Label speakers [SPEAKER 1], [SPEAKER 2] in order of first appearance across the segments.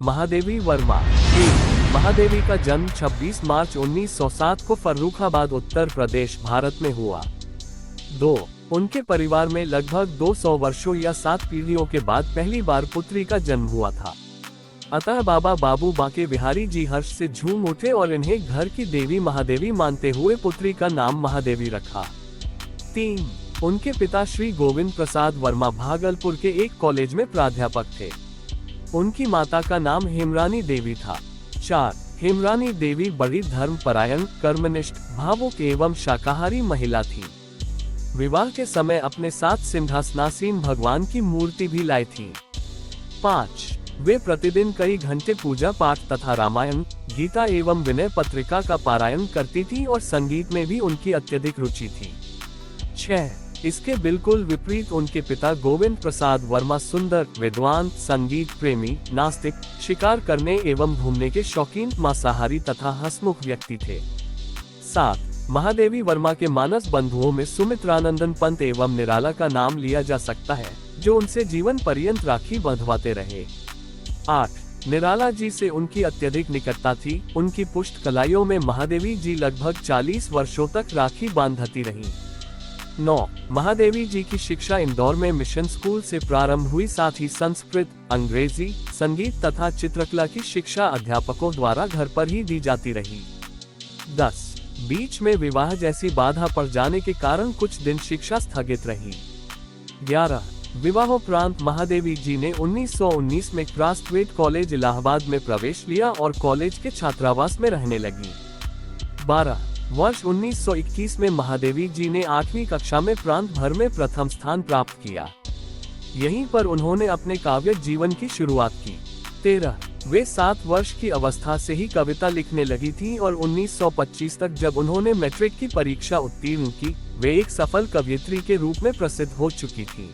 [SPEAKER 1] महादेवी वर्मा। महादेवी का जन्म 26 मार्च 1907 को फर्रुखाबाद, उत्तर प्रदेश, भारत में हुआ। 2. उनके परिवार में लगभग 200 वर्षों या 7 पीढ़ियों के बाद पहली बार पुत्री का जन्म हुआ था। अतः बाबा बाबू बांके बिहारी जी हर्ष से झूम उठे और इन्हें घर की देवी महादेवी मानते हुए पुत्री का नाम महादेवी रखा। 3. उनके पिता श्री गोविंद प्रसाद वर्मा भागलपुर के एक कॉलेज में प्राध्यापक थे। उनकी माता का नाम हेमरानी देवी था। 4. हेमरानी देवी बड़ी धर्मपरायण, कर्मनिष्ठ, भावुक एवं शाकाहारी महिला थी। विवाह के समय अपने साथ सिंहासनासीन भगवान की मूर्ति भी लाई थी। 5. वे प्रतिदिन कई घंटे पूजा पाठ तथा रामायण, गीता एवं विनय पत्रिका का पारायण करती थी और संगीत में भी उनकी अत्यधिक रुचि थी। 6. इसके बिल्कुल विपरीत उनके पिता गोविंद प्रसाद वर्मा सुंदर, विद्वान, संगीत प्रेमी, नास्तिक, शिकार करने एवं घूमने के शौकीन, मांसाहारी तथा हंसमुख व्यक्ति थे। 7. महादेवी वर्मा के मानस बंधुओं में सुमित्रानंदन पंत एवं निराला का नाम लिया जा सकता है, जो उनसे जीवन पर्यंत राखी बंधवाते रहे। 8. निराला जी से उनकी अत्यधिक निकटता थी। उनकी पुष्ट कलाइयों में महादेवी जी लगभग 40 वर्षों तक राखी बांधती रहीं। 9. महादेवी जी की शिक्षा इंदौर में मिशन स्कूल से प्रारंभ हुई, साथ ही संस्कृत, अंग्रेजी, संगीत तथा चित्रकला की शिक्षा अध्यापकों द्वारा घर पर ही दी जाती रही। 10. बीच में विवाह जैसी बाधा पड़ जाने के कारण कुछ दिन शिक्षा स्थगित रही। 11. विवाहोपरांत महादेवी जी ने 1919 में क्रास्टवेट कॉलेज इलाहाबाद में प्रवेश लिया और कॉलेज के छात्रावास में रहने लगी। 12. वर्ष 1921 में महादेवी जी ने 8वीं कक्षा में प्रांत भर में प्रथम स्थान प्राप्त किया। यहीं पर उन्होंने अपने काव्य जीवन की शुरुआत की। 13. वे 7 वर्ष की अवस्था से ही कविता लिखने लगी थी और 1925 तक जब उन्होंने मैट्रिक की परीक्षा उत्तीर्ण की, वे एक सफल कवयित्री के रूप में प्रसिद्ध हो चुकी थी।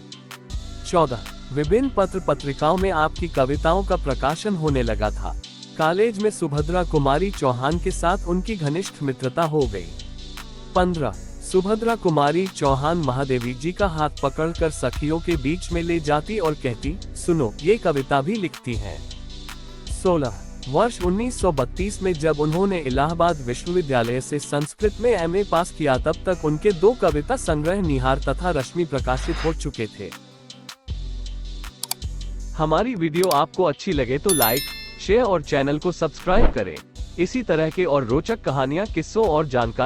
[SPEAKER 1] 14. विभिन्न पत्र पत्रिकाओं में आपकी कविताओं का प्रकाशन होने लगा था। कॉलेज में सुभद्रा कुमारी चौहान के साथ उनकी घनिष्ठ मित्रता हो गई। 15. सुभद्रा कुमारी चौहान महादेवी जी का हाथ पकड़कर सखियों के बीच में ले जाती और कहती, सुनो, ये कविता भी लिखती हैं। 16. वर्ष 1932 में जब उन्होंने इलाहाबाद विश्वविद्यालय से संस्कृत में MA पास किया, तब तक उनके 2 कविता संग्रह निहार तथा रश्मि प्रकाशित हो चुके थे। हमारी वीडियो आपको अच्छी लगे तो लाइक, शेयर और चैनल को सब्सक्राइब करें। इसी तरह के और रोचक कहानियां, किस्सों और जानकारी